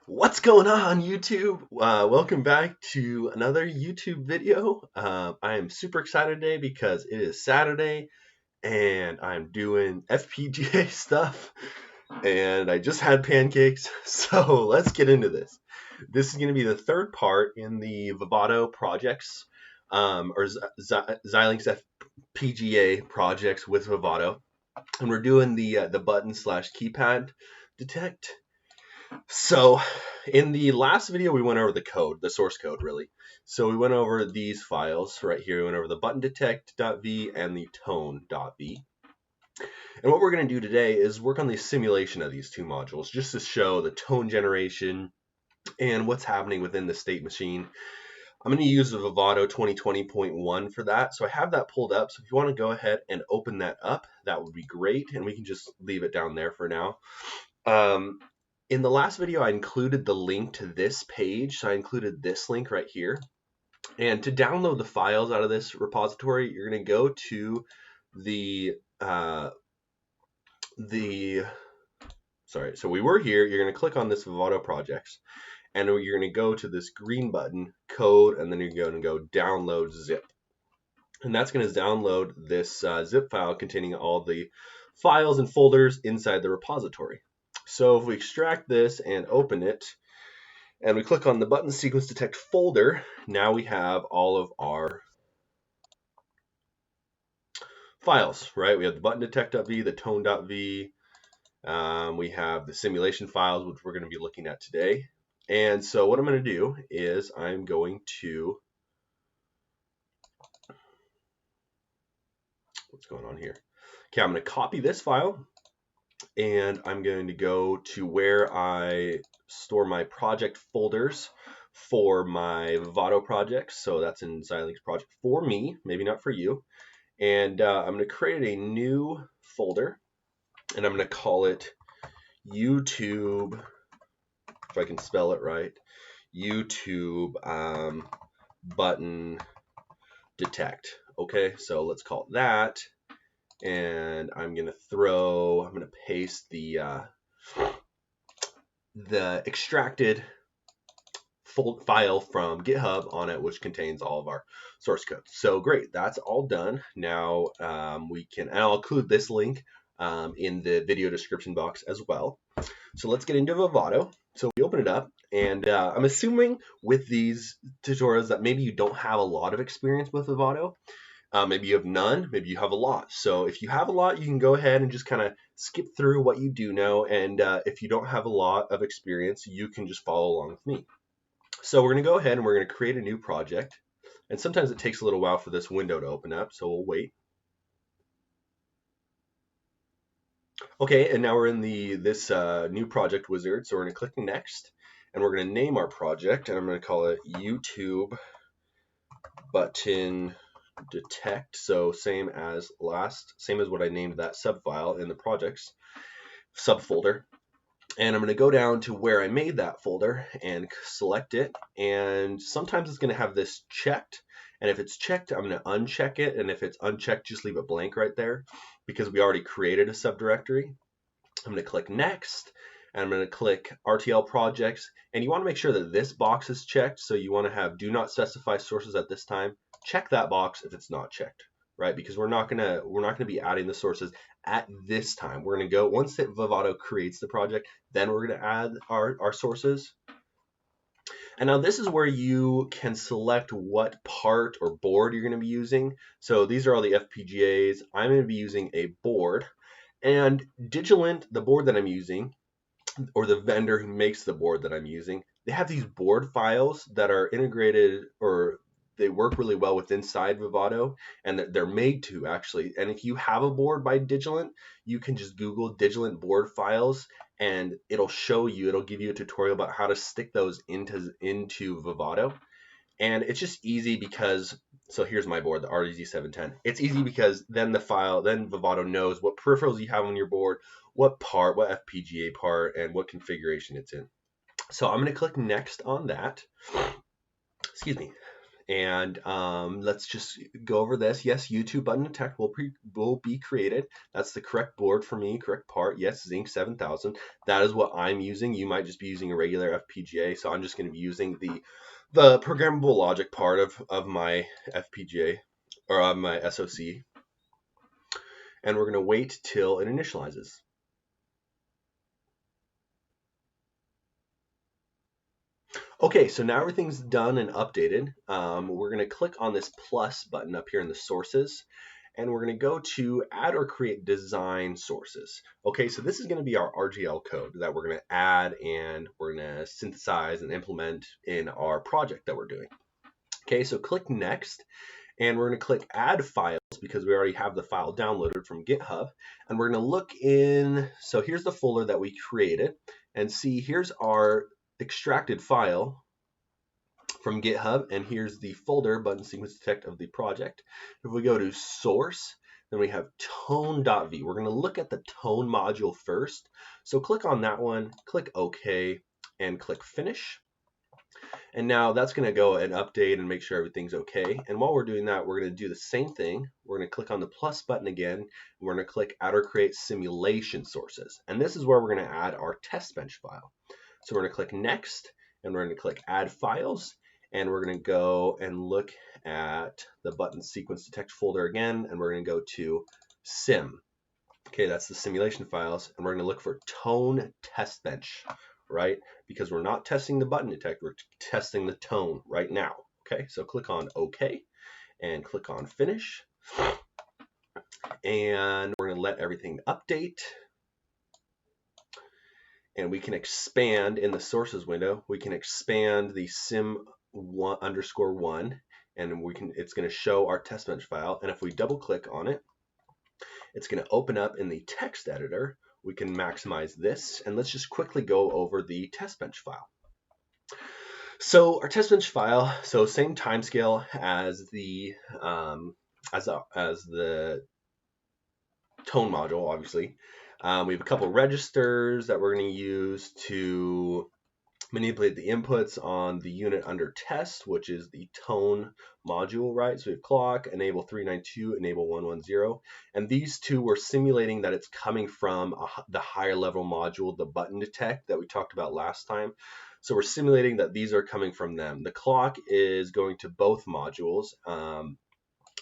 What's going on, YouTube? Welcome back to another YouTube video. I am super excited today because it is Saturday and I'm doing FPGA stuff and I just had pancakes. So let's get into this. This is going to be the third part in the Vivado projects, or Xilinx FPGA projects with Vivado. And we're doing the button/keypad detect. So in the last video, we went over the code, the source code, really. So we went over these files right here. We went over the button detect.v and the tone.v. And what we're going to do today is work on the simulation of these two modules, just to show the tone generation and what's happening within the state machine. I'm going to use the Vivado 2020.1 for that. So I have that pulled up. So if you want to go ahead and open that up, that would be great. And we can just leave it down there for now. In the last video, I included the link to this page. So I included this link right here. And to download the files out of this repository, you're going to go to so we were here. You're going to click on this Vivado projects. And you're going to go to this green button, code, and then you're going to go download zip. And that's going to download this zip file containing all the files and folders inside the repository. So if we extract this and open it, and we click on the button sequence detect folder, now we have all of our files, right? We have the button detect.v, the tone.v, we have the simulation files, which we're going to be looking at today. And so what I'm going to do is I'm going to, what's going on here? Okay, I'm going to copy this file. And I'm going to go to where I store my project folders for my Vivado projects. So that's in Xilinx project for me, maybe not for you. And I'm going to create a new folder, and I'm going to call it YouTube, if I can spell it right, YouTube button detect. Okay, so let's call it that. And I'm going to paste the extracted file from GitHub on it, which contains all of our source code. So great, that's all done. Now and I'll include this link in the video description box as well. So let's get into Vivado. So we open it up, and I'm assuming with these tutorials that maybe you don't have a lot of experience with Vivado. Maybe you have none, maybe you have a lot. So if you have a lot, you can go ahead and just kind of skip through what you do know. And if you don't have a lot of experience, you can just follow along with me. So we're going to go ahead and we're going to create a new project. And sometimes it takes a little while for this window to open up, so we'll wait. Okay, and now we're in this new project wizard. So we're going to click next, and we're going to name our project, and I'm going to call it YouTube button detect. So same as what I named that subfile in the projects subfolder. And I'm going to go down to where I made that folder and select it. And sometimes it's going to have this checked. And if it's checked, I'm going to uncheck it. And if it's unchecked, just leave it blank right there because we already created a subdirectory. I'm going to click next. And I'm going to click RTL projects. And you want to make sure that this box is checked. So you want to have do not specify sources at this time. Check that box if it's not checked, right? Because we're not gonna be adding the sources at this time. We're gonna go once that Vivado creates the project, then we're gonna add our sources. And now this is where you can select what part or board you're gonna be using. So these are all the FPGAs. I'm gonna be using a board, and Digilent, the board that I'm using, or the vendor who makes the board that I'm using, they have these board files that are integrated, or they work really well with inside Vivado, and they're made to actually. And if you have a board by Digilent, you can just Google Digilent board files, and it'll give you a tutorial about how to stick those into Vivado. And it's just easy because, so here's my board, the RDZ710. It's easy because then Vivado knows what peripherals you have on your board, what FPGA part, and what configuration it's in. So I'm going to click next on that. Excuse me. And let's just go over this. Yes, YouTube button detect will be created. That's the correct board for me, correct part. Yes, Xilinx 7000. That is what I'm using. You might just be using a regular FPGA, so I'm just going to be using the programmable logic part of my FPGA or of my SoC. And we're going to wait till it initializes. Okay, so now everything's done and updated. We're going to click on this plus button up here in the sources, and we're going to go to add or create design sources. Okay, so this is going to be our RGL code that we're going to add and we're going to synthesize and implement in our project that we're doing. Okay, so click next, and we're going to click add files because we already have the file downloaded from GitHub, and we're going to look in. So here's the folder that we created, and see here's our extracted file from GitHub, and here's the folder button sequence detect of the project. If we go to source, then we have tone.v. We're going to look at the tone module first. So click on that one, click OK, and click finish. And now that's going to go and update and make sure everything's okay. And while we're doing that, we're going to do the same thing. We're going to click on the plus button again. And we're going to click add or create simulation sources. And this is where we're going to add our testbench file. So we're going to click next, and we're going to click add files, and we're going to go and look at the button sequence detect folder again, and we're going to go to sim. Okay, that's the simulation files, and we're going to look for tone testbench, right? Because we're not testing the button detect, we're testing the tone right now. Okay, so click on OK and click on finish, and we're going to let everything update. And we can expand in the sources window. We can expand the sim1_1, and it's going to show our testbench file. And if we double click on it, it's going to open up in the text editor. We can maximize this, and let's just quickly go over the testbench file. So our testbench file, so same timescale as the tone module, obviously. We have a couple registers that we're going to use to manipulate the inputs on the unit under test, which is the tone module, right? So we have clock, enable 392, enable 110, and these two we're simulating that it's coming from the higher level module, the button detect that we talked about last time. So we're simulating that these are coming from them. The clock is going to both modules,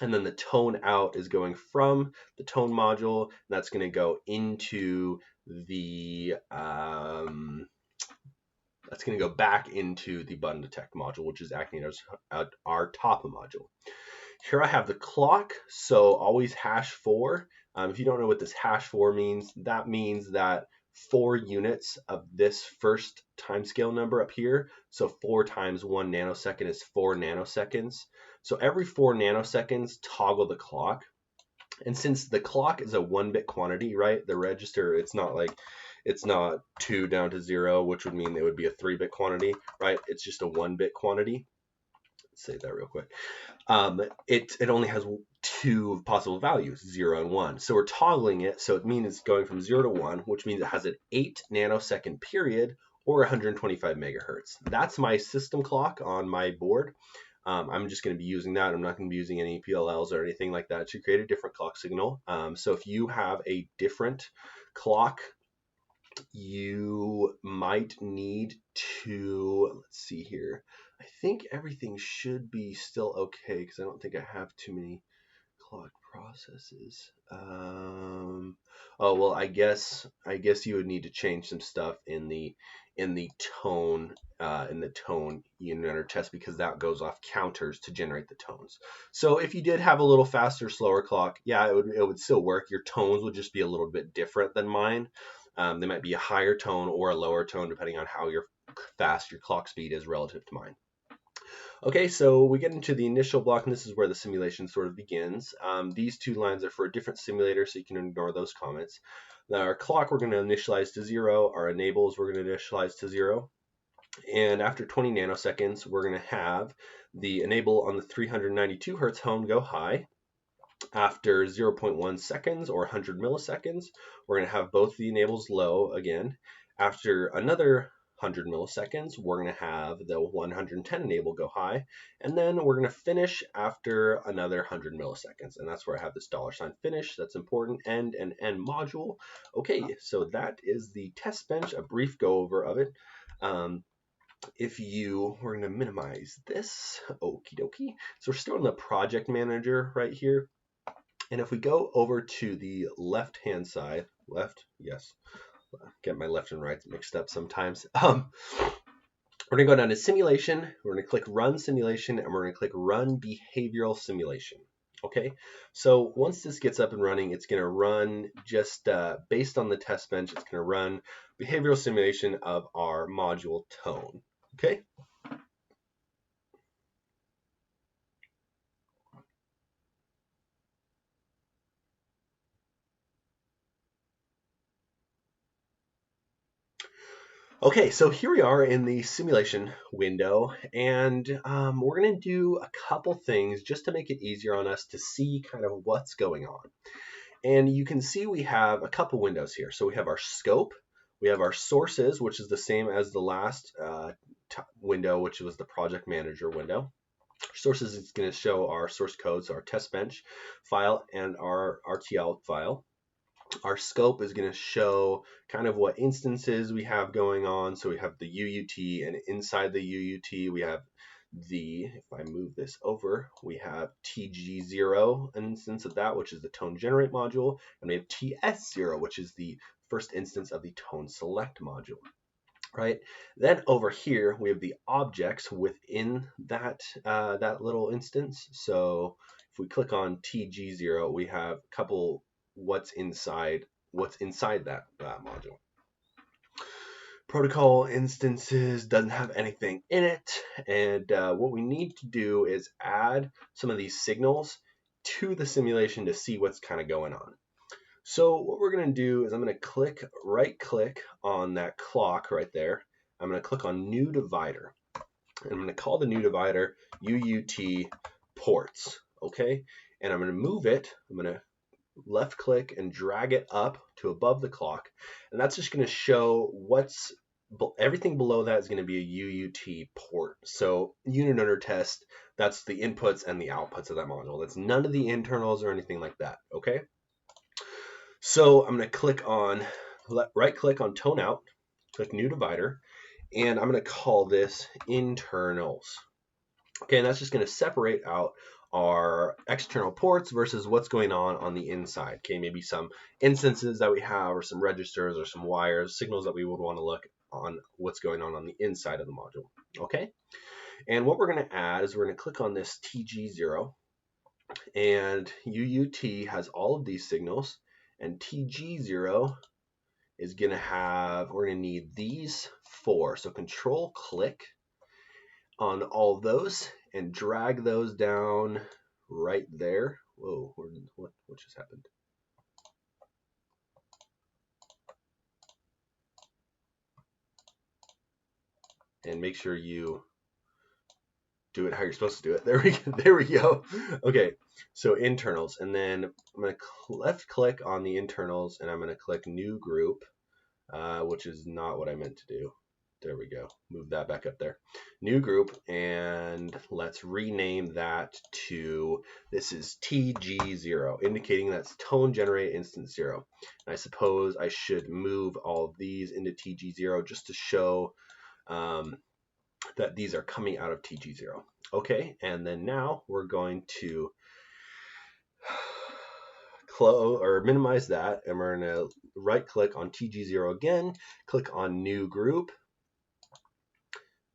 and then the tone out is going from the tone module, and that's going to go into the that's going to go back into the button detect module, which is acting as our top module. Here I have the clock, so always #4. If you don't know what this #4 means, that means that 4 units of this first timescale number up here, so 4 times 1 nanosecond is 4 nanoseconds. So every 4 nanoseconds, toggle the clock. And since the clock is a 1-bit quantity, right, the register, it's not 2 down to 0, which would mean it would be a 3-bit quantity, right? It's just a 1-bit quantity. Let's say that real quick. It only has 2 possible values, 0 and 1. So we're toggling it, so it means it's going from 0 to 1, which means it has an 8 nanosecond period or 125 megahertz. That's my system clock on my board. I'm just going to be using that. I'm not going to be using any PLLs or anything like that to create a different clock signal. So if you have a different clock, you might need to, let's see here. I think everything should be still okay because I don't think I have too many clock processes. Oh well, I guess you would need to change some stuff in the tone unit under test, because that goes off counters to generate the tones. So if you did have a little faster, slower clock, yeah, it would still work. Your tones would just be a little bit different than mine. They might be a higher tone or a lower tone depending on how fast your clock speed is relative to mine. Okay, so we get into the initial block, and this is where the simulation sort of begins. These 2 lines are for a different simulator, so you can ignore those comments. Now our clock we're going to initialize to 0, our enables we're going to initialize to 0, and after 20 nanoseconds we're going to have the enable on the 392 hertz home go high. After 0.1 seconds or 100 milliseconds, we're going to have both the enables low again. After another 100 milliseconds, we're going to have the 110 enable go high, and then we're going to finish after another 100 milliseconds, and that's where I have this $ finish. That's important, end and end module. Okay, so that is the test bench, a brief go over of it. We're going to minimize this, okie dokie. So we're still in the project manager right here. And if we go over to the left-hand side, yes, get my left and right mixed up sometimes. We're going to go down to simulation. We're going to click run simulation, and we're going to click run behavioral simulation. Okay, so once this gets up and running, it's going to run just based on the test bench, it's going to run behavioral simulation of our module tone. Okay. Okay, so here we are in the simulation window, and we're going to do a couple things just to make it easier on us to see kind of what's going on. And you can see we have a couple windows here. So we have our scope, we have our sources, which is the same as the last window, which was the project manager window. Sources is going to show our source code, so our test bench file and our RTL file. Our scope is going to show kind of what instances we have going on. So we have the UUT, and inside the UUT we have if I move this over, we have TG0, an instance of that, which is the tone generate module, and we have TS0, which is the first instance of the tone select module. Right. Then over here we have the objects within that little instance. So if we click on TG0, we have a couple what's inside that module. Protocol instances doesn't have anything in it, and what we need to do is add some of these signals to the simulation to see what's kind of going on. So what we're going to do is I'm going to right click on that clock right there. I'm going to click on new divider. I'm going to call the new divider UUT ports. Okay, and I'm going to move it. I'm going to left click and drag it up to above the clock, and that's just going to show everything below that is going to be a UUT port. So unit under test, that's the inputs and the outputs of that module. That's none of the internals or anything like that. Okay, so I'm going to right click on tone out, click new divider, and I'm going to call this internals. Okay, and that's just going to separate out our external ports versus what's going on the inside. Okay, maybe some instances that we have, or some registers, or some wires, signals that we would want to look on what's going on the inside of the module. Okay, and what we're going to add is we're going to click on this TG0, and UUT has all of these signals, and TG0 is going to have, we're going to need these 4. So control click on all those and drag those down right there. Whoa, what just happened? And make sure you do it how you're supposed to do it. There we go. Okay, so internals, and then I'm going to left click on the internals, and I'm going to click new group, which is not what I meant to do. There we go. Move that back up there. New group, and let's rename that to, this is TG0, indicating that's tone generate instance 0. And I suppose I should move all of these into TG0 just to show that these are coming out of TG0. Okay, and then now we're going to close or minimize that, and we're going to right click on TG0 again, click on new group.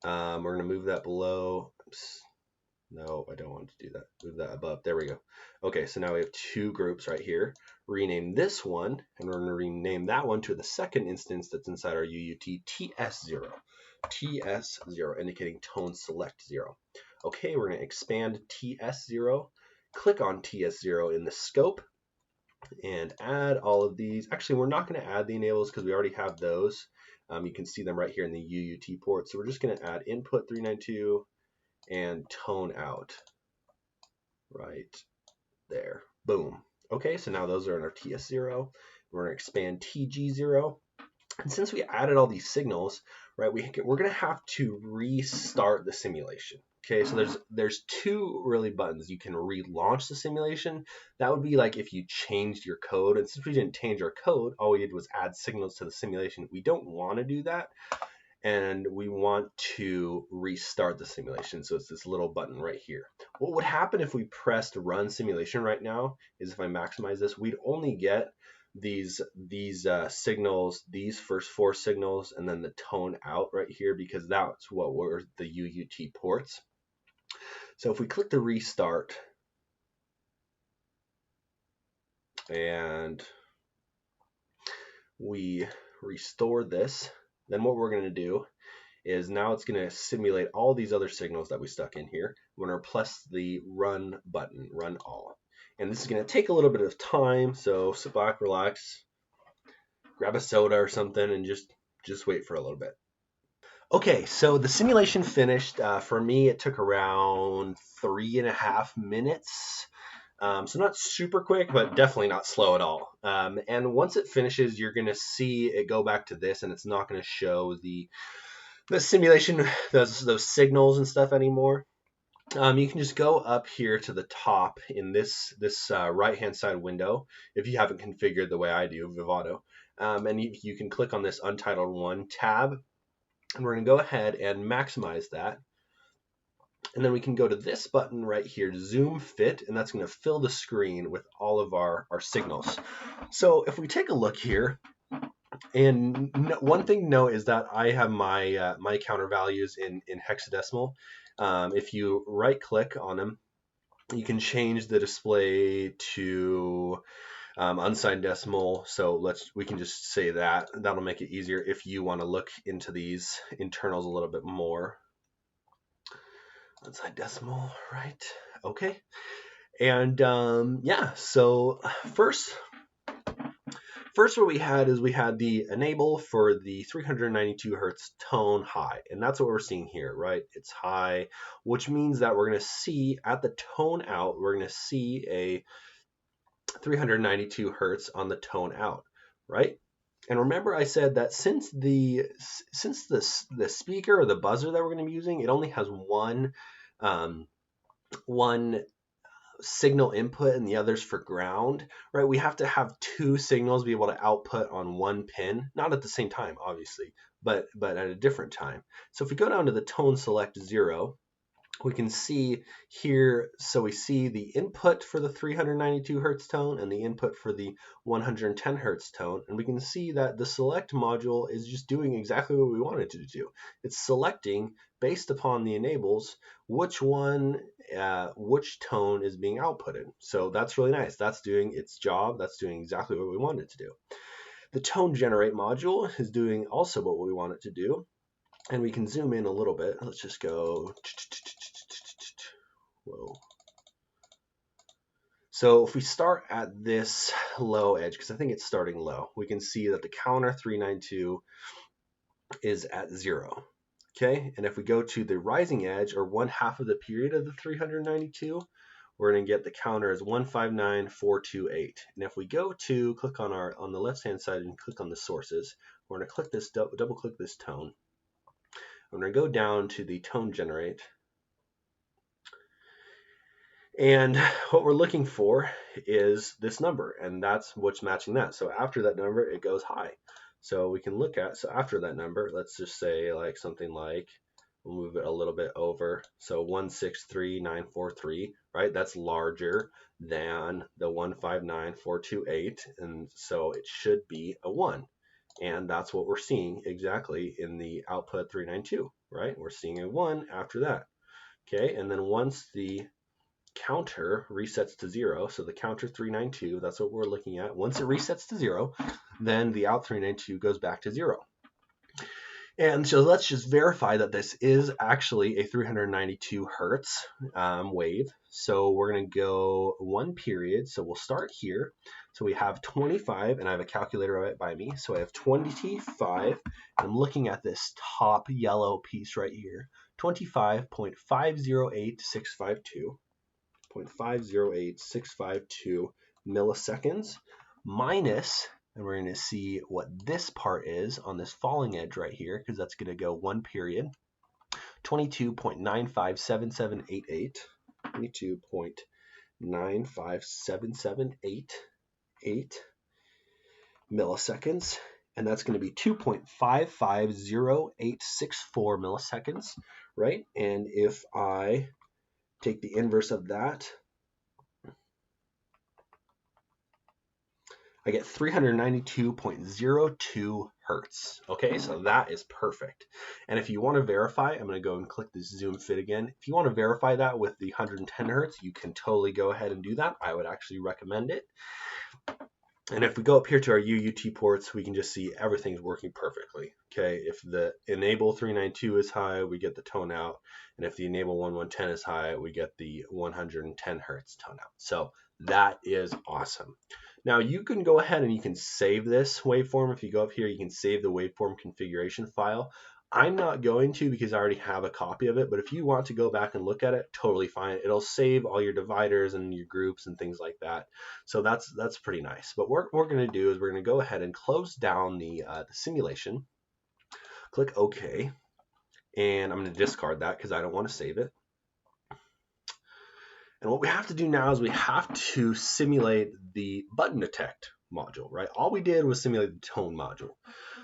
We're going to move that below. Oops. No, I don't want to do that. Move that above. There we go. Okay, so now we have 2 groups right here. Rename this one, and we're going to rename that one to the second instance that's inside our UUT, TS0. TS0, indicating tone select 0. Okay, we're going to expand TS0. Click on TS0 in the scope and add all of these. Actually, we're not going to add the enables because we already have those. You can see them right here in the UUT port. So we're just going to add input 392 and tone out right there. Boom. Okay, so now those are in our TS0. We're going to expand TG0. And since we added all these signals, right? We're going to have to restart the simulation. Okay, so there's two really buttons. You can relaunch the simulation. That would be like if you changed your code. And since we didn't change our code, all we did was add signals to the simulation. We don't want to do that. And we want to restart the simulation. So it's this little button right here. What would happen if we pressed run simulation right now is if I maximize this, we'd only get these signals, these first four signals, and then the tone out right here, because that's what were the UUT ports. So if we click the restart and we restore this, then what we're going to do is now it's going to simulate all these other signals that we stuck in here. We're going to press the run button, run all. And this is going to take a little bit of time, so sit back, relax, grab a soda or something, and just wait for a little bit. Okay, so the simulation finished. For me, it took around 3.5 minutes. So not super quick, but definitely not slow at all. And once it finishes, you're going to see it go back to this, and it's not going to show the simulation, those signals and stuff anymore. You can just go up here to the top in this right-hand side window if you haven't configured the way I do, Vivado. And you can click on this Untitled 1 tab, and we're going to go ahead and maximize that. And then we can go to this button right here, Zoom Fit, and that's going to fill the screen with all of our signals. So if we take a look here, and one thing to note is that I have my my counter values in hexadecimal. If you right click on them, you can change the display to unsigned decimal. So we can just say that. That'll make it easier if you want to look into these internals a little bit more. Unsigned decimal, right? Okay. And yeah, so first what we had is we had the enable for the 392 hertz tone high, and that's what we're seeing here, right? It's high, which means that we're going to see at the tone out, we're going to see a 392 hertz on the tone out, right? And remember I said that since the speaker or the buzzer that we're going to be using, it only has one signal input and the others for ground, right? We have to have two signals be able to output on one pin, not at the same time, obviously, but at a different time. So if we go down to the tone select 0, we can see here, so we see the input for the 392 hertz tone and the input for the 110 hertz tone, and we can see that the select module is just doing exactly what we wanted it to do. It's selecting based upon the enables which tone is being outputted. So that's really nice. That's doing its job. That's doing exactly what we wanted it to do. The tone generate module is doing also what we want it to do. And we can zoom in a little bit. Let's just go. Whoa. So if we start at this low edge, because I think it's starting low, we can see that the counter 392 is at 0. Okay, and if we go to the rising edge, or 1/2 of the period of the 392, we're going to get the counter as 159,428. And if we go to click on the left hand side and click on the sources, we're going to click this, double click this tone. I'm going to go down to the tone generate. And what we're looking for is this number, and that's what's matching that. So after that number, it goes high. So we can look at, so after that number, let's just say like something like, we'll move it a little bit over. So 163,943, right? That's larger than the 159,428. And so it should be a 1. And that's what we're seeing exactly in the output 392, right? We're seeing a 1 after that. Okay, and then once the counter resets to 0, so the counter 392, that's what we're looking at. Once it resets to 0, then the out 392 goes back to 0. And so let's just verify that this is actually a 392 hertz wave. So we're going to go one period. So we'll start here. So we have 25, and I have a calculator right by me. So I have 25. I'm looking at this top yellow piece right here, 25.508652. 0.508652 milliseconds minus And we're going to see what this part is on this falling edge right here, because that's going to go one period. 22.957788. 22.957788 milliseconds. And that's going to be 2.550864 milliseconds, right? And if I take the inverse of that, I get 392.02 hertz. Okay, so that is perfect. And if you want to verify, I'm going to go and click the zoom fit again. If you want to verify that with the 110 hertz, you can totally go ahead and do that. I would actually recommend it. And if we go up here to our UUT ports, we can just see everything's working perfectly. Okay, if the enable 392 is high, we get the tone out. And if the enable 1110 is high, we get the 110 hertz tone out. So that is awesome. Now you can go ahead and you can save this waveform. If you go up here, you can save the waveform configuration file. I'm not going to because I already have a copy of it, but if you want to go back and look at it, totally fine. It'll save all your dividers and your groups and things like that. So that's pretty nice. But what we're going to do is we're going to go ahead and close down the simulation. Click OK. And I'm going to discard that because I don't want to save it. And what we have to do now is we have to simulate the button detect module, right? All we did was simulate the tone module.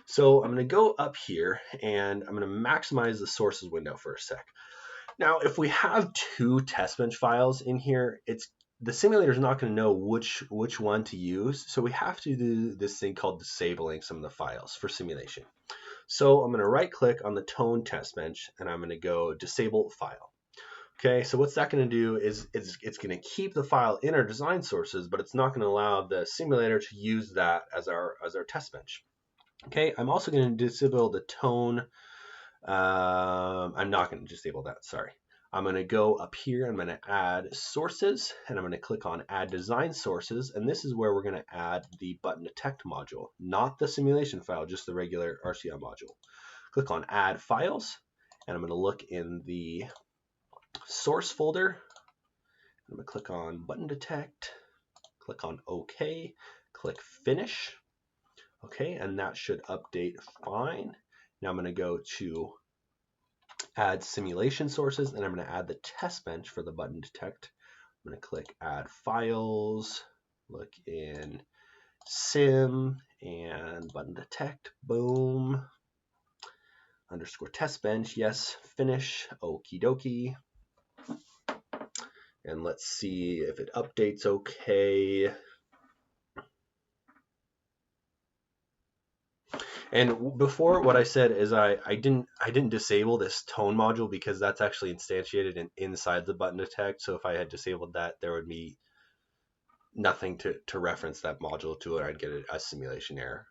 So I'm going to go up here and I'm going to maximize the sources window for a sec. Now, if we have two testbench files in here, the simulator is not going to know which one to use. So we have to do this thing called disabling some of the files for simulation. So I'm going to right click on the tone testbench and I'm going to go disable file. Okay, so what's that going to do is it's going to keep the file in our design sources, but it's not going to allow the simulator to use that as our test bench. Okay, I'm also going to disable the tone. I'm not going to disable that, sorry. I'm going to go up here, I'm going to add sources, and I'm going to click on add design sources, and this is where we're going to add the button detect module, not the simulation file, just the regular RCI module. Click on add files, and I'm going to look in the source folder. I'm going to click on button detect, click on OK, click finish. Okay, and that should update fine. Now I'm going to go to add simulation sources and I'm going to add the test bench for the button detect. I'm going to click add files, look in sim and button detect, boom, underscore test bench, yes, finish, okie dokie. And let's see if it updates okay. And before, what I said is I didn't disable this tone module because that's actually instantiated inside the button detect. So if I had disabled that, there would be nothing to reference that module to it. I'd get a simulation error.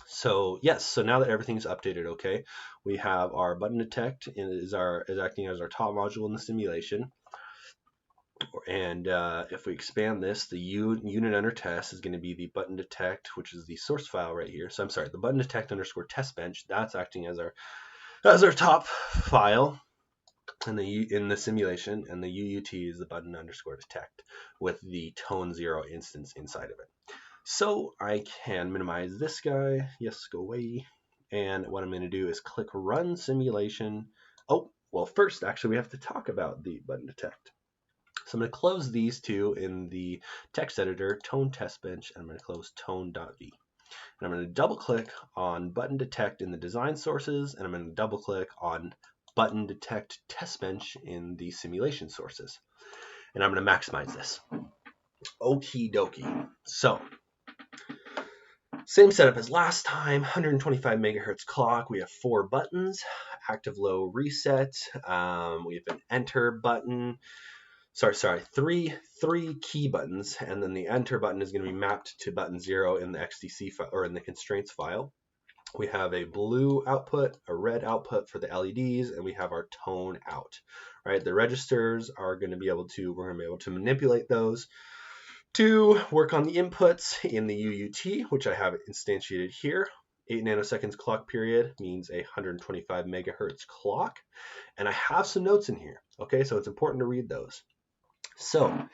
So yes, so now that everything's updated okay, we have our button detect is acting as our top module in the simulation. And if we expand this, the unit under test is going to be the button detect, which is the source file right here. So I'm sorry, the button detect underscore test bench, that's acting as our top file in the simulation, and the UUT is the button underscore detect with the tone 0 instance inside of it. So I can minimize this guy. Yes, go away. And what I'm going to do is click run simulation. Oh, well, first, actually, we have to talk about the button detect. So I'm going to close these two in the text editor, tone test bench, and I'm going to close tone.v. And I'm going to double click on button detect in the design sources, and I'm going to double click on button detect test bench in the simulation sources. And I'm going to maximize this. Okie dokie. So same setup as last time, 125 megahertz clock. We have 4 buttons, active low reset. We have an enter button. Three key buttons, and then the enter button is going to be mapped to button 0 in the XDC file or in the constraints file. We have a blue output, a red output for the LEDs, and we have our tone out. Right, the registers are going to be able to, we're going to be able to manipulate those to work on the inputs in the UUT, which I have instantiated here. 8 nanoseconds clock period means a 125 megahertz clock, and I have some notes in here. Okay, so it's important to read those. So,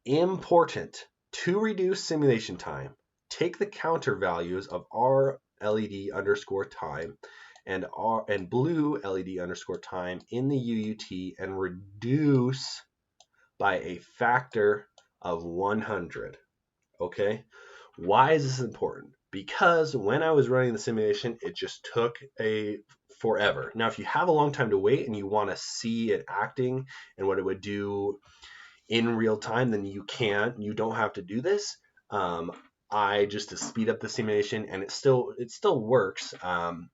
important to reduce simulation time, take the counter values of our LED underscore time and blue LED underscore time in the UUT and reduce by a factor of 100. Okay, why is this important? Because when I was running the simulation, it just took forever. Now, if you have a long time to wait and you want to see it acting and what it would do in real time, then you don't have to do this. I just to speed up the simulation, and it still works. I'm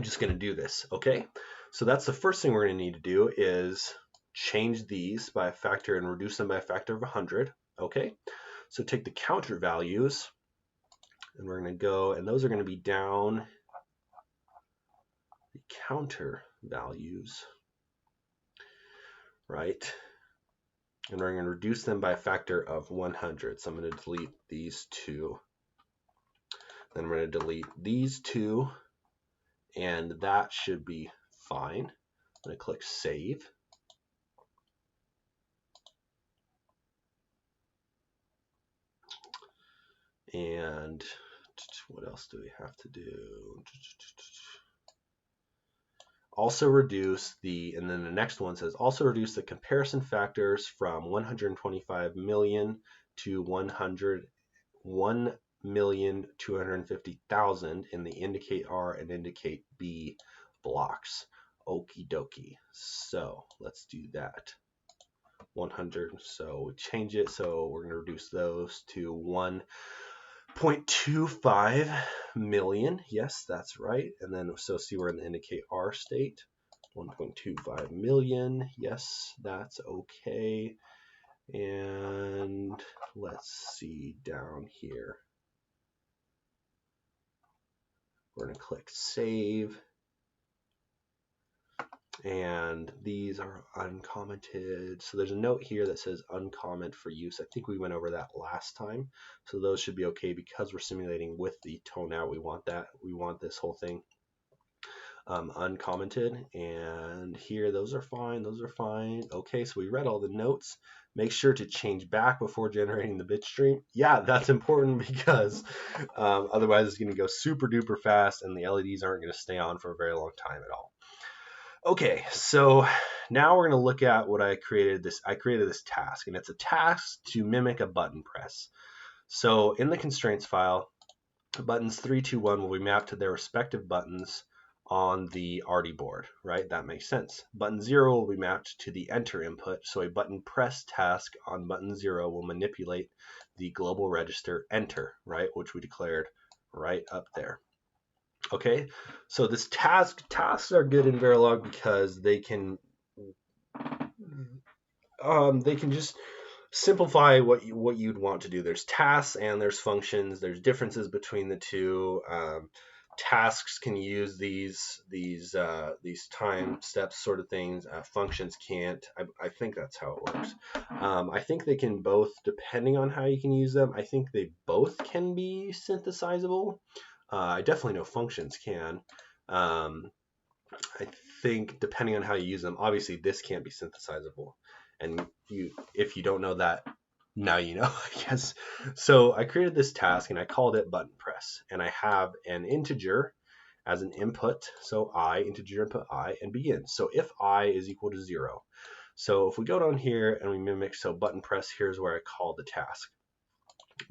just going to do this. Okay, so that's the first thing we're going to need to do is change these by a factor and reduce them by a factor of 100. Okay, so take the counter values, and we're going to go, and those are going to be down the counter values, right? And we're going to reduce them by a factor of 100. So I'm going to delete these two. Then I'm going to delete these two, and that should be fine. I'm going to click Save. And what else do we have to do? Also reduce and then the next one says also reduce the comparison factors from 125 million to 1,250,000 in the indicate R and indicate B blocks. Okie dokie. So let's do that. 100. So we change it. So we're going to reduce those to 1.25 million. Yes, that's right. And then so see we're in the indicate R state. 1.25 million. Yes, that's okay. And let's see down here. We're going to click Save. And these are uncommented. So there's a note here that says uncomment for use. I think we went over that last time. So those should be okay because we're simulating with the tone out. We want that. We want this whole thing uncommented. And here, those are fine. Those are fine. Okay, so we read all the notes. Make sure to change back before generating the bitstream. Yeah, that's important because otherwise it's going to go super duper fast and the LEDs aren't going to stay on for a very long time at all. Okay, so now we're going to look at what I created. I created this task, and it's a task to mimic a button press. So in the constraints file, buttons 3, 2, 1 will be mapped to their respective buttons on the ARDI board, right? That makes sense. Button 0 will be mapped to the enter input, so a button press task on button 0 will manipulate the global register enter, right? Which we declared right up there. Okay, so this tasks are good in Verilog because they can just simplify what you'd want to do. There's tasks and there's functions. There's differences between the two. Tasks can use these time steps sort of things. Functions can't. I think that's how it works. I think they can both, depending on how you can use them. I think they both can be synthesizable. I definitely know functions can. I think depending on how you use them, obviously this can't be synthesizable. And if you don't know that, now you know, I guess. So I created this task and I called it button press. And I have an integer as an input. So integer input I, and begin. So if I is equal to 0. So if we go down here and we mimic, so button press, here's where I call the task.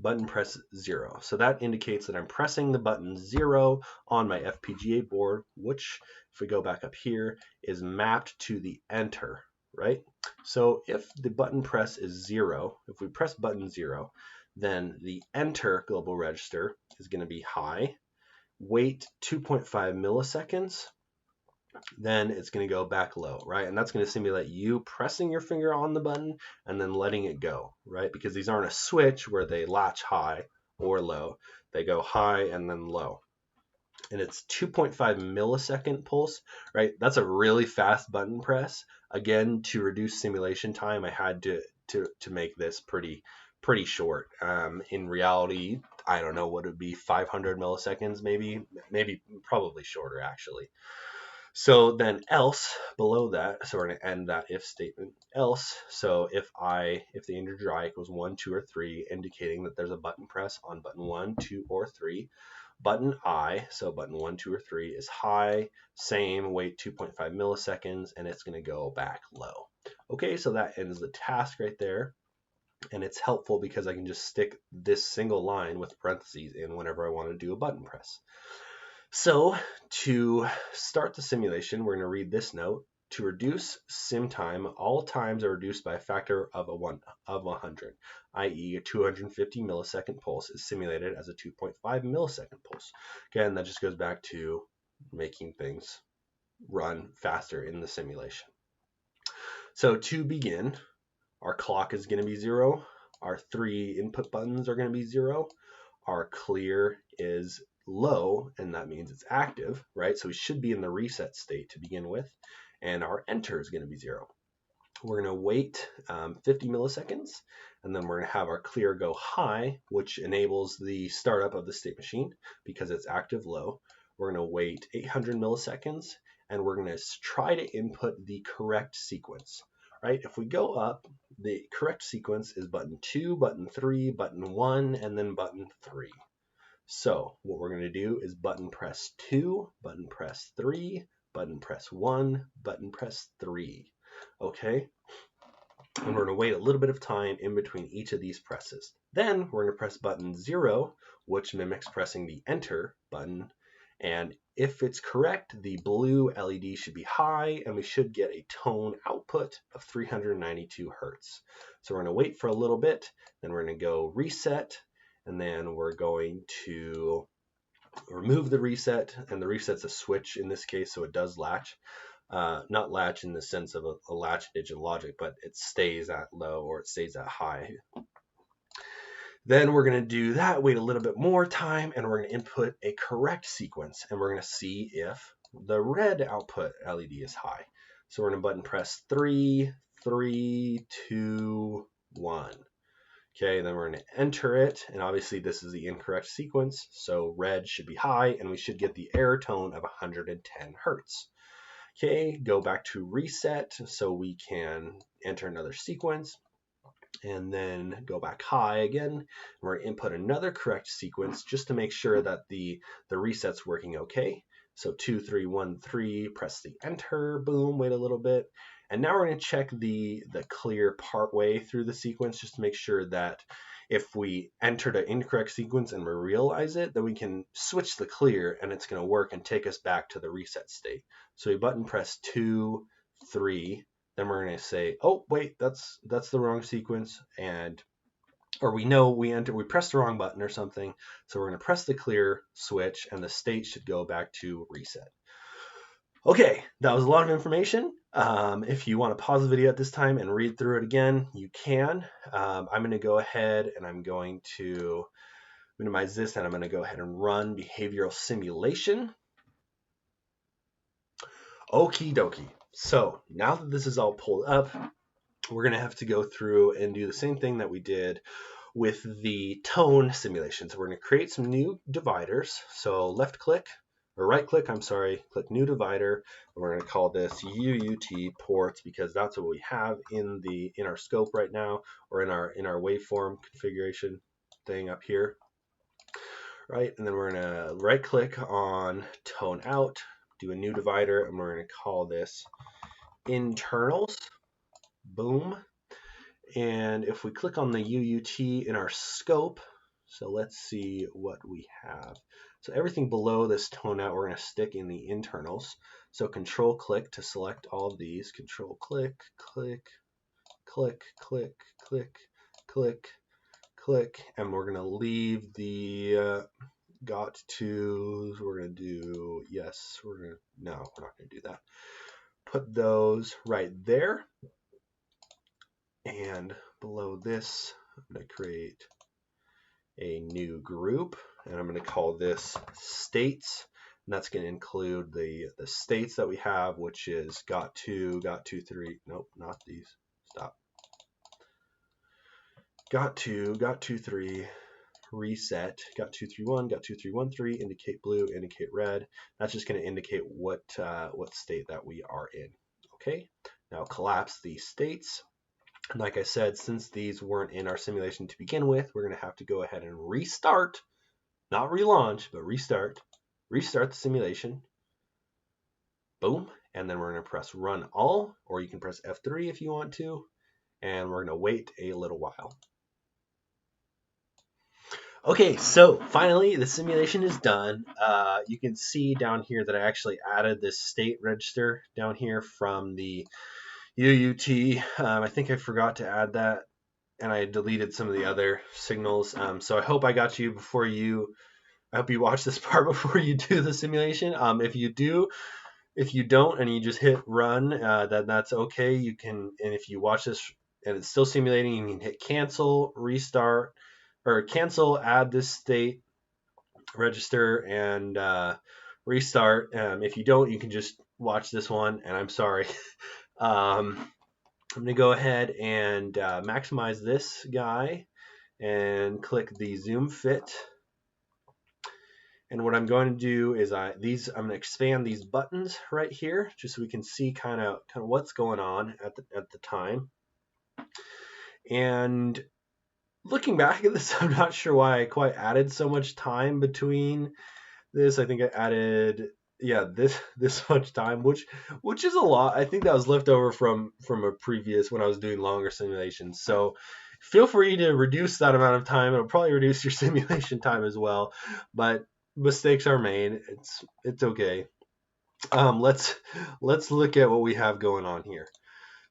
Button press 0. So that indicates that I'm pressing the button 0 on my FPGA board, which, if we go back up here, is mapped to the enter, right? So if the button press is 0, if we press button 0, then the enter global register is going to be high. Wait 2.5 milliseconds. Then it's going to go back low, right? And that's going to simulate you pressing your finger on the button and then letting it go, right? Because these aren't a switch where they latch high or low. They go high and then low. And it's 2.5 millisecond pulse, right? That's a really fast button press. Again, to reduce simulation time, I had to make this pretty short. In reality, I don't know what it would be, 500 milliseconds maybe probably shorter actually. So then else below that, so we're going to end that if statement. Else, so if the integer I equals 1, 2, or 3, indicating that there's a button press on button 1, 2, or 3, button I, so button 1, 2, or 3 is high, same, wait 2.5 milliseconds, and it's going to go back low. Okay, so that ends the task right there. And it's helpful because I can just stick this single line with parentheses in whenever I want to do a button press. So to start the simulation, we're going to read this note. To reduce sim time, all times are reduced by a factor of 100, i.e. a 250 millisecond pulse is simulated as a 2.5 millisecond pulse. Again, that just goes back to making things run faster in the simulation. So to begin, our clock is going to be 0. Our 3 input buttons are going to be 0. Our clear is low, and that means it's active, right? So we should be in the reset state to begin with, and our enter is going to be 0. We're going to wait 50 milliseconds, and then we're going to have our clear go high, which enables the startup of the state machine because it's active low. We're going to wait 800 milliseconds, and we're going to try to input the correct sequence. Right? If we go up, the correct sequence is button 2, button 3, button 1, and then button 3. So what we're going to do is button press 2, button press 3, button press 1, button press 3. Okay? And we're going to wait a little bit of time in between each of these presses. Then we're going to press button 0, which mimics pressing the enter button. And if it's correct, the blue LED should be high, and we should get a tone output of 392 Hertz. So we're going to wait for a little bit, then we're going to go reset, and then we're going to remove the reset, and the reset's a switch in this case, so it does latch. Not latch in the sense of a latch digital logic, but it stays at low or it stays at high. Then we're going to do that, wait a little bit more time, and we're going to input a correct sequence, and we're going to see if the red output LED is high. So we're going to button press 3, 3, 2, 1. Okay, then we're going to enter it, and obviously this is the incorrect sequence, so red should be high, and we should get the error tone of 110 Hertz. Okay, go back to reset so we can enter another sequence, and then go back high again. We're going to input another correct sequence just to make sure that the reset's working okay. So 2, 3, 1, 3, press the enter, boom, wait a little bit. And now we're going to check the clear part way through the sequence just to make sure that if we entered an incorrect sequence and we realize it, then we can switch the clear and it's going to work and take us back to the reset state. So we button press 2, 3, then we're going to say, oh, wait, that's the wrong sequence, or we know we pressed the wrong button or something. So we're going to press the clear switch and the state should go back to reset. Okay, that was a lot of information. If you want to pause the video at this time and read through it again, you can. I'm going to go ahead and I'm going to minimize this, and I'm going to go ahead and run behavioral simulation. Okie dokie. So now that this is all pulled up, we're going to have to go through and do the same thing that we did with the tone simulation. So we're going to create some new dividers. So right click, click new divider, and we're going to call this UUT ports because that's what we have in our scope right now, or in our waveform configuration thing up here. Right, and then we're going to right click on tone out, do a new divider, and we're going to call this internals. Boom. And if we click on the UUT in our scope, so let's see what we have. So everything below this tone out, we're going to stick in the internals. So control click to select all of these. Control click, click, click, click, click, click, click, and we're going to leave the got to. We're going to do yes. No, we're not going to do that. Put those right there. And below this, I'm going to create a new group, and I'm going to call this states. And that's going to include the states that we have, which is got to, 3. Nope, not these. Stop. Got to, 3. reset, got 231, got 2313, indicate blue, indicate red. That's just going to indicate what state that we are in. Okay, now collapse these states. And like I said, since these weren't in our simulation to begin with, we're going to have to go ahead and restart, not relaunch, but restart the simulation. Boom. And then we're going to press run all, or you can press F3 if you want to. And we're going to wait a little while. Okay, so finally the simulation is done. You can see down here that I actually added this state register down here from the UUT. I think I forgot to add that, and I deleted some of the other signals. So I hope I got you before you. I hope you watch this part before you do the simulation. If you do, if you don't, and you just hit run, then that's okay. You can, and if you watch this and it's still simulating, you can hit cancel, restart, or cancel, add this state register, and restart. If you don't, you can just watch this one, and I'm sorry. I'm going to go ahead and maximize this guy and click the zoom fit. And what I'm going to do is I'm going to expand these buttons right here, just so we can see kind of what's going on at the time. And looking back at this, I'm not sure why I quite added so much time between this. I think I added, yeah, this much time, which is a lot. I think that was left over from a previous when I was doing longer simulations. So feel free to reduce that amount of time. It'll probably reduce your simulation time as well, but mistakes are made. It's okay. Let's look at what we have going on here.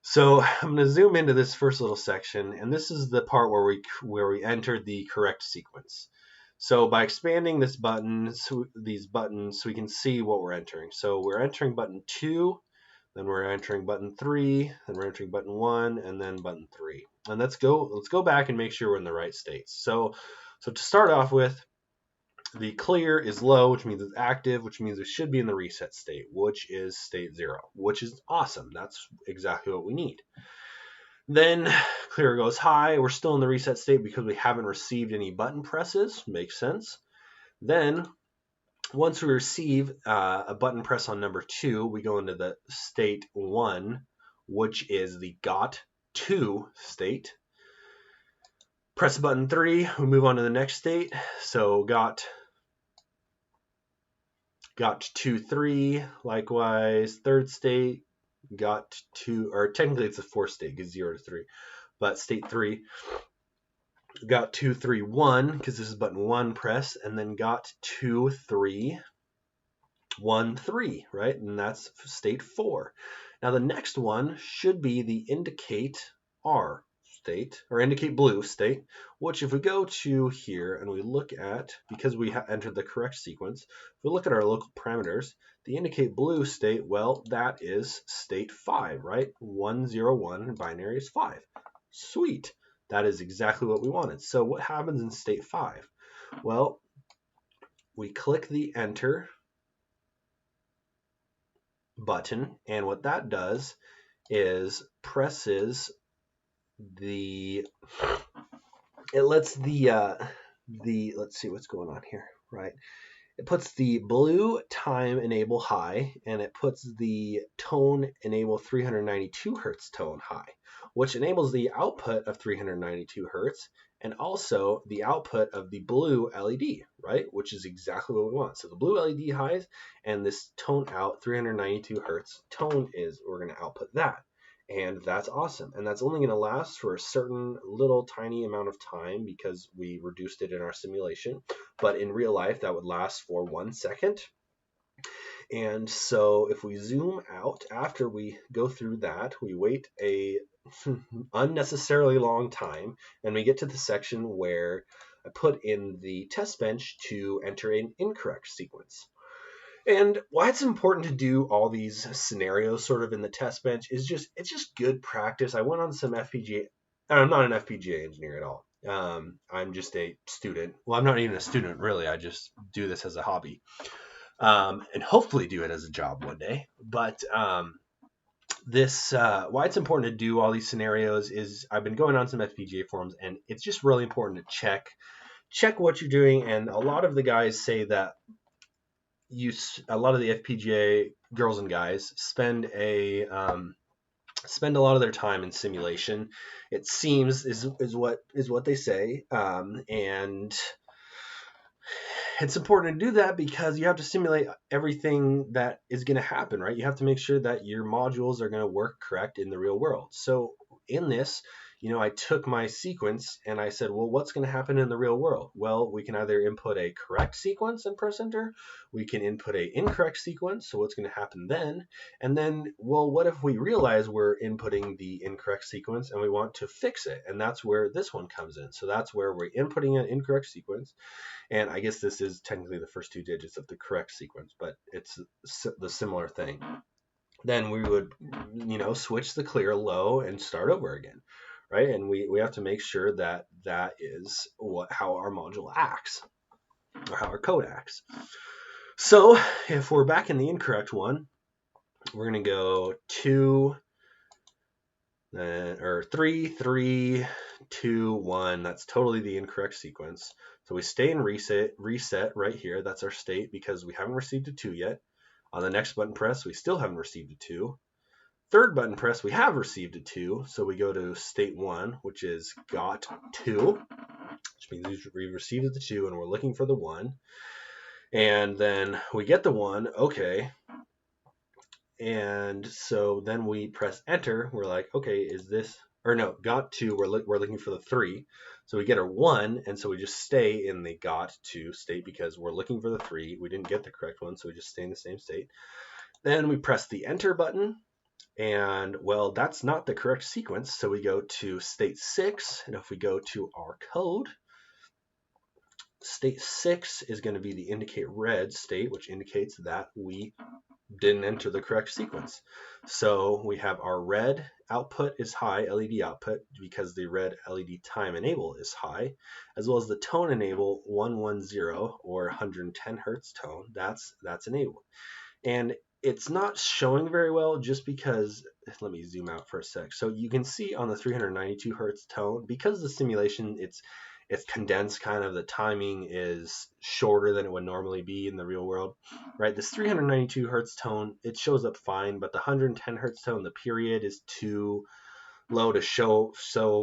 So I'm going to zoom into this first little section, and this is the part where we enter the correct sequence. So by expanding these buttons, we can see what we're entering. So we're entering button 2, then we're entering button 3, then we're entering button 1, and then button 3. And let's go back and make sure we're in the right states. So to start off with, the clear is low, which means it's active, which means it should be in the reset state, which is state 0, which is awesome. That's exactly what we need. Then clear goes high. We're still in the reset state because we haven't received any button presses. Makes sense. Then once we receive a button press on number 2, we go into the state 1, which is the got 2 state. Press button 3, we move on to the next state. So got 2, 3, likewise, third state, got 2, or technically it's a fourth state, because 0 to 3, but state 3, got 2, 3, 1, because this is button 1 press, and then got 2, 3, 1, 3, right? And that's state 4. Now the next one should be the indicate R state, or indicate blue state, which if we go to here and we look at, because we entered the correct sequence, if we look at our local parameters, the indicate blue state, well, that is state 5, right? 1, 0, 1, and binary is 5. Sweet. That is exactly what we wanted. So what happens in state 5? Well, we click the enter button, and what that does is presses it lets let's see what's going on here, right? It puts the blue time enable high, and it puts the tone enable 392 hertz tone high, which enables the output of 392 hertz and also the output of the blue LED, right? Which is exactly what we want. So the blue LED highs, and this tone out 392 hertz tone we're going to output that. And that's awesome. And that's only going to last for a certain little tiny amount of time because we reduced it in our simulation. But in real life, that would last for 1 second. And so if we zoom out after we go through that, we wait a unnecessarily long time, and we get to the section where I put in the test bench to enter an incorrect sequence. And why it's important to do all these scenarios sort of in the test bench is it's just good practice. I went on some FPGA. I'm not an FPGA engineer at all. I'm just a student. Well, I'm not even a student, really. I just do this as a hobby, and hopefully do it as a job one day. But why it's important to do all these scenarios is I've been going on some FPGA forums, and it's just really important to check what you're doing. And a lot of the guys say that a lot of the FPGA girls and guys spend a lot of their time in simulation. It seems is what they say, and it's important to do that because you have to simulate everything that is going to happen, right? You have to make sure that your modules are going to work correct in the real world. So in this, I took my sequence and I said, well, what's going to happen in the real world? Well, we can either input a correct sequence and press enter. We can input a incorrect sequence. So what's going to happen then? And then, well, what if we realize we're inputting the incorrect sequence and we want to fix it? And that's where this one comes in. So that's where we're inputting an incorrect sequence. And I guess this is technically the first 2 digits of the correct sequence, but it's the similar thing. Then we would, switch the clear low and start over again, right? And we have to make sure that that is how our module acts, or how our code acts. So if we're back in the incorrect one, we're going to go 2, or 3, 3, 2, 1. That's totally the incorrect sequence. So we stay in reset right here. That's our state because we haven't received a 2 yet. On the next button press, we still haven't received a 2. Third button press, we have received a 2. So we go to state 1, which is got 2, which means we received the 2 and we're looking for the 1. And then we get the 1, okay. And so then we press enter. We're like, okay, is this, or no, got 2, we're looking for the 3. So we get our 1, and so we just stay in the got 2 state because we're looking for the 3. We didn't get the correct one, so we just stay in the same state. Then we press the enter button, and well, that's not the correct sequence, so we go to state 6, and if we go to our code, state 6 is going to be the indicate red state, which indicates that we didn't enter the correct sequence. So we have our red output is high, LED output, because the red LED time enable is high, as well as the tone enable 110 or 110 hertz tone. That's enabled. And it's not showing very well just because, let me zoom out for a sec. So you can see on the 392 hertz tone, because the simulation, it's condensed, kind of the timing is shorter than it would normally be in the real world, right? This 392 hertz tone, it shows up fine, but the 110 hertz tone, the period is too low to show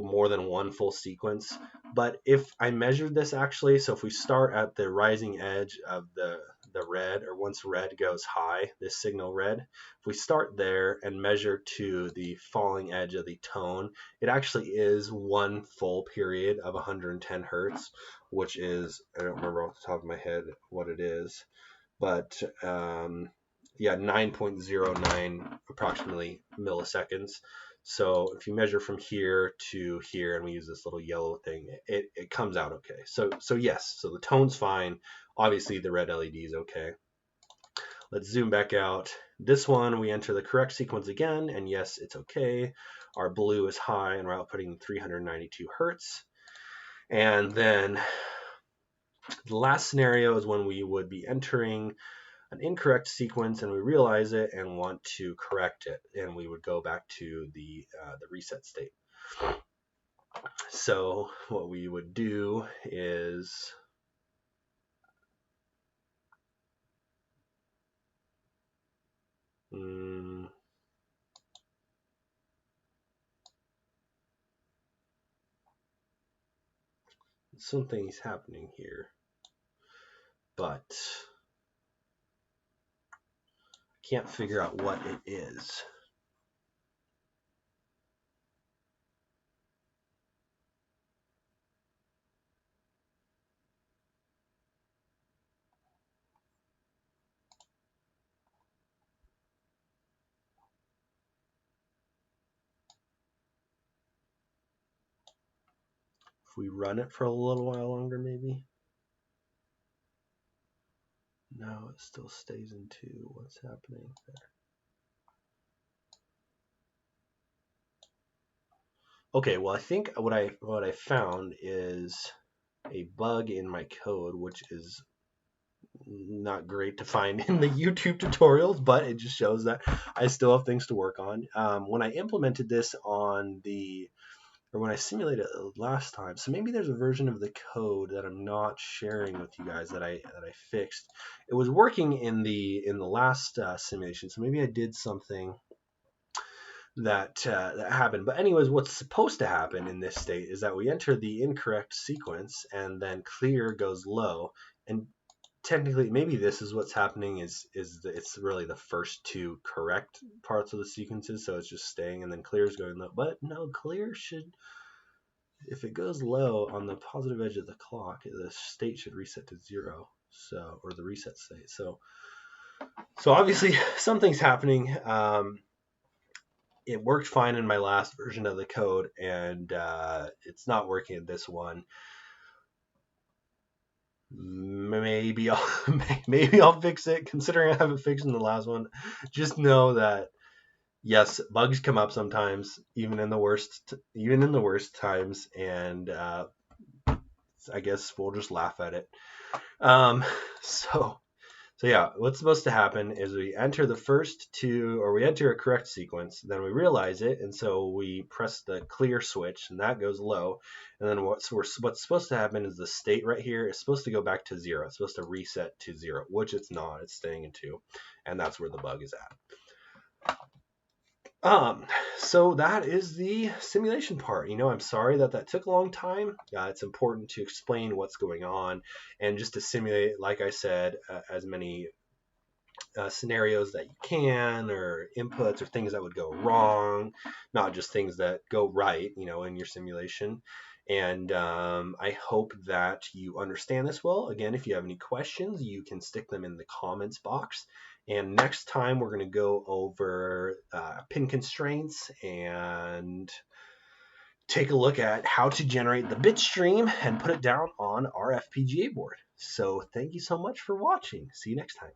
more than one full sequence. But if I measured this actually, so if we start at the rising edge of the red, or once red goes high, this signal red, if we start there and measure to the falling edge of the tone, it actually is one full period of 110 hertz, which is, I don't remember off the top of my head what it is, but yeah, 9.09 approximately milliseconds. So if you measure from here to here, and we use this little yellow thing, it comes out okay. So yes, so the tone's fine. Obviously the red LED is okay. Let's zoom back out. This one, we enter the correct sequence again, and yes, it's okay. Our blue is high, and we're outputting 392 hertz. And then the last scenario is when we would be entering an incorrect sequence and we realize it and want to correct it, and we would go back to the reset state. So what we would do is something's happening here, but I can't figure out what it is. If we run it for a little while longer, maybe. No, it still stays in 2. What's happening there? Okay, well, I think what I found is a bug in my code, which is not great to find in the YouTube tutorials, but it just shows that I still have things to work on. When I implemented this on the or when I simulated it last time. So maybe there's a version of the code that I'm not sharing with you guys that I fixed. It was working in the last simulation, so maybe I did something that happened. But anyways, what's supposed to happen in this state is that we enter the incorrect sequence, and then clear goes low. And technically, maybe this is what's happening. It's really the first two correct parts of the sequences, so it's just staying, and then clear is going low. But no, clear should, if it goes low on the positive edge of the clock, the state should reset to 0. So, or the reset state. So obviously something's happening. It worked fine in my last version of the code, and it's not working in this one. Maybe I'll fix it. Considering I haven't fixed in the last one, just know that yes, bugs come up sometimes, even in the worst times, and I guess we'll just laugh at it. So yeah, what's supposed to happen is we enter the first two, or we enter a correct sequence, then we realize it, and so we press the clear switch, and that goes low. And then what's supposed to happen is the state right here is supposed to go back to 0. It's supposed to reset to 0, which it's not. It's staying in 2, and that's where the bug is at. So that is the simulation part. I'm sorry that took a long time. It's important to explain what's going on and just to simulate, like I said, as many scenarios that you can, or inputs or things that would go wrong, not just things that go right, in your simulation. And I hope that you understand this well. Again, if you have any questions, you can stick them in the comments box. And next time we're going to go over pin constraints and take a look at how to generate the Bitstream and put it down on our FPGA board. So thank you so much for watching. See you next time.